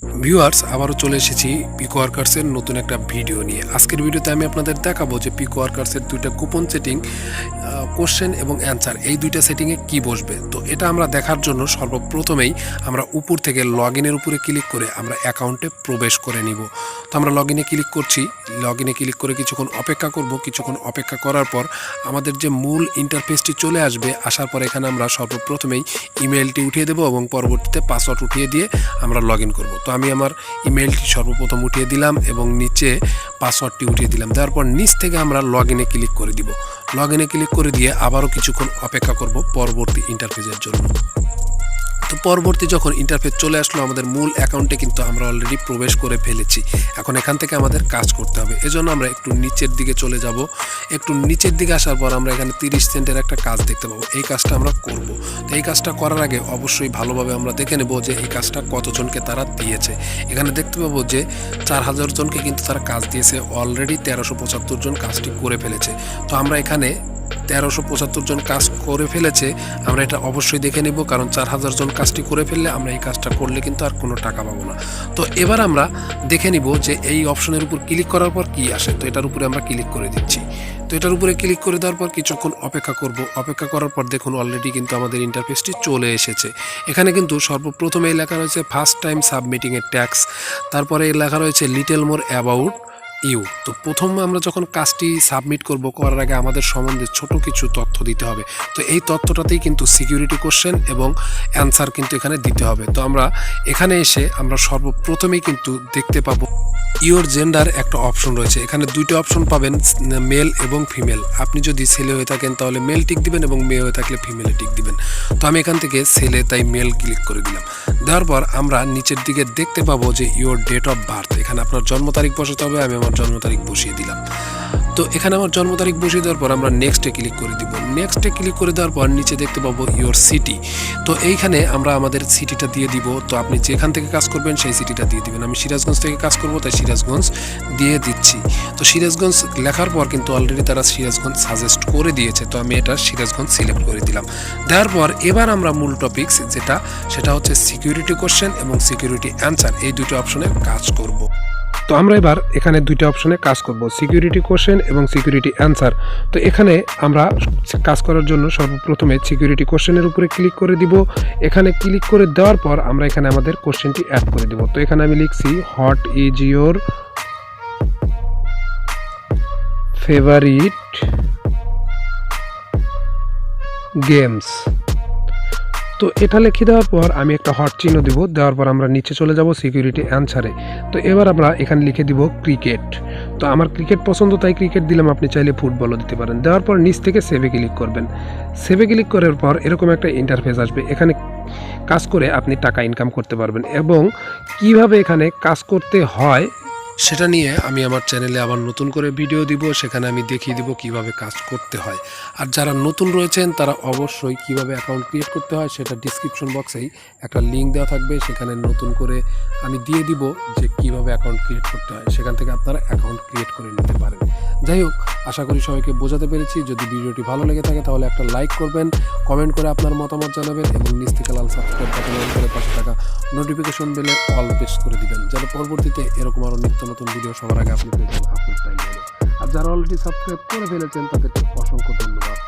Viewers, আবারও চলে এসেছি পিকওয়ার্কার্সের নতুন একটা ভিডিও নিয়ে। আজকের ভিডিওতে আমি আপনাদের দেখাবো যে পিকওয়ার্কার্সের দুইটা কুপন সেটিং, কোশ্চেন এবং অ্যান্সার, এই দুইটা সেটিংয়ে কি বসবে। তো এটা আমরা দেখার জন্য সর্বপ্রথমেই আমরা উপর থেকে লগ ইনের উপরে ক্লিক করে আমরা অ্যাকাউন্টে প্রবেশ করে নিব। তো আমরা লগ ইনে ক্লিক করছি। লগ ইনে ক্লিক করে কিছুক্ষণ অপেক্ষা করব। কিছুক্ষণ অপেক্ষা করার পর আমাদের যে মূল ইন্টারফেসটি চলে আসবে। আসার পর এখানে আমরা সর্বপ্রথমেই ইমেলটি উঠিয়ে দেবো এবং পরবর্তীতে পাসওয়ার্ড উঠিয়ে দিয়ে আমরা লগ ইন করবো। তো আমি আমার ইমেলটি সর্বপ্রথম উঠিয়ে দিলাম এবং নিচে পাসওয়ার্ডটি উঠিয়ে দিলাম। দেওয়ার পর নিচ থেকে আমরা লগ ইনে ক্লিক করে দিব। লগ ইনে ক্লিক করে দিয়ে আবারও কিছুক্ষণ অপেক্ষা করব পরবর্তী ইন্টারফেসের জন্য। তো পরবর্তী যখন ইন্টারফেস চলে আসলো, আমাদের মূল অ্যাকাউন্টে কিন্তু আমরা অলরেডি প্রবেশ করে ফেলেছি। এখন এখান থেকে আমাদের কাজ করতে হবে। এজন্য আমরা একটু নিচের দিকে চলে যাব। একটু নিচের দিকে আসার পর আমরা এখানে 30 সেন্টের একটা কাজ দেখতে পাবো। এই কাজটা আমরা করব। তো এই কাজটা করার আগে অবশ্যই ভালোভাবে আমরা দেখে নেব যে এই কাজটা কতজনকে তারা দিয়েছে। এখানে দেখতে পাবো যে 4000 জনকে কিন্তু তারা কাজ দিয়েছে। অলরেডি 1375 জন কাজটি করে ফেলেছে। তো আমরা এখানে 1375 জন কাজ করে ফেলেছে, আমরা এটা অবশ্যই দেখে নেব, কারণ 4000 জন কাজটি করে ফেললে আমরা এই কাজটা করলে কিন্তু আর কোনো টাকা পাবো না। তো এবার আমরা দেখে নিব যে এই অপশনের উপর ক্লিক করার পর কি আসে। তো এটার উপরে আমরা ক্লিক করে দিচ্ছি। তো এটার উপরে ক্লিক করে দেওয়ার পর কিছুক্ষণ অপেক্ষা করব। অপেক্ষা করার পর দেখুন অলরেডি কিন্তু আমাদের ইন্টারফেসটি চলে এসেছে। এখানে কিন্তু সর্বপ্রথমে লেখা রয়েছে ফার্স্ট টাইম সাবমিটিং এ ট্যাক্স, তারপরে লেখা রয়েছে লিটল মোর অ্যাবাউট ইউ। তো প্রথম আমরা যখন কাজটি সাবমিট করব, করার আগে আমাদের সম্বন্ধে ছোট কিছু তথ্য দিতে হবে। তো এই তথ্যটাতেই কিন্তু সিকিউরিটি কোশ্চেন এবং অ্যান্সার কিন্তু এখানে দিতে হবে। তো আমরা এখানে এসে আমরা সর্বপ্রথমেই কিন্তু দেখতে পাবো ইওর জেন্ডার একটা অপশন রয়েছে। এখানে দুইটা অপশন পাবেন, মেল এবং ফিমেল। আপনি যদি ছেলে হয়ে থাকেন তাহলে মেল টিক দিবেন এবং মেয়ে হয়ে থাকলে ফিমেলে টিক দিবেন। তো আমি এখান থেকে ছেলে, তাই মেল ক্লিক করে দিলাম। দেওয়ার পর আমরা নিচের দিকে দেখতে পাবো যে ইওর ডেট অফ বার্থ, এখানে আপনার জন্ম তারিখ বসাতে হবে। আমি আমার জন্ম তারিখ বসিয়ে দিলাম। তো এখানে আমার জন্ম তারিখ বসিয়ে দেওয়ার পর আমরা নেক্সটে ক্লিক করে দিব। নেক্সটে ক্লিক করে দেওয়ার পর নিচে দেখতে পাবো ইওর সিটি। তো এইখানে আমরা আমাদের সিটিটা দিয়ে দিব। তো আপনি যেখান থেকে কাজ করবেন সেই সিটিটা দিয়ে দিবেন। আমি সিরাজগঞ্জ থেকে কাজ করব, তাই সিরাজগঞ্জ দিয়ে দিচ্ছি। তো সিরাজগঞ্জ লেখার পর কিন্তু অলরেডি তারা সিরাজগঞ্জ সাজেস্ট করে দিয়েছে। তো আমি এটা সিরাজগঞ্জ সিলেক্ট করে দিলাম। দেওয়ার পর এবার আমরা মূল টপিকস সেটা হচ্ছে সিকিউরিটি কোশ্চেন এবং সিকিউরিটি অ্যান্সার, এই দুটো অপশনে কাজ করব। তো আমরা এবার এখানে দুইটা অপশনে কাজ করব, সিকিউরিটি কোশ্চেন এবং সিকিউরিটি অ্যান্সার। তো এখানে আমরা কাজ করার জন্য সর্বপ্রথমে সিকিউরিটি কোশ্চেনের উপরে ক্লিক করে দিব। এখানে ক্লিক করে দেওয়ার পর আমরা এখানে আমাদের কোশ্চেনটি অ্যাড করে দিব। তো এখানে আমি লিখছি what is your favourite games. তো এটা লিখে দেওয়ার পর আমি একটা হট চিহ্ন দিব। দেওয়ার পর আমরা নিচে চলে যাব সিকিউরিটি অ্যান্সারে। তো এবার আমরা এখানে লিখে দিব ক্রিকেট। তো আমার ক্রিকেট পছন্দ, তাই ক্রিকেট দিলাম। আপনি চাইলে ফুটবলও দিতে পারেন। দেওয়ার পর নিচ থেকে সেভে ক্লিক করবেন। সেভে ক্লিক করার পর এরকম একটা ইন্টারফেস আসবে। এখানে কাজ করে আপনি টাকা ইনকাম করতে পারবেন এবং কিভাবে এখানে কাজ করতে হয় সেটা নিয়ে আমি আমার চ্যানেলে আবার নতুন করে ভিডিও দিব। সেখানে আমি দেখিয়ে দিব কিভাবে কাজ করতে হয়। আর যারা নতুন রয়েছেন তারা অবশ্যই কিভাবে অ্যাকাউন্ট ক্রিয়েট করতে হয় সেটা ডিসক্রিপশন বক্সেই একটা লিঙ্ক দেওয়া থাকবে। সেখানে নতুন করে আমি দিয়ে দিব যে কিভাবে অ্যাকাউন্ট ক্রিয়েট করতে হয়। সেখান থেকে আপনারা অ্যাকাউন্ট ক্রিয়েট করে নিতে পারেন। যাই হোক, আশা করি সবাইকে বোঝাতে পেরেছি। যদি ভিডিওটি ভালো লেগে থাকে তাহলে একটা লাইক করবেন, কমেন্ট করে আপনার মতামত জানাবেন এবং নিচ থেকে লাল সাবস্ক্রাইব বাটন অন করে পাশে থাকা নোটিফিকেশন বেলে অল প্রেস করে দিবেন, যেন পরবর্তীতে এরকম আরও নিত্য নতুন ভিডিও সবার আগে আপনি পেয়ে যান আপনার টাইমে। আর যারা অলরেডি সাবস্ক্রাইব করে ফেলেছেন তাদেরকে অসংখ্য ধন্যবাদ।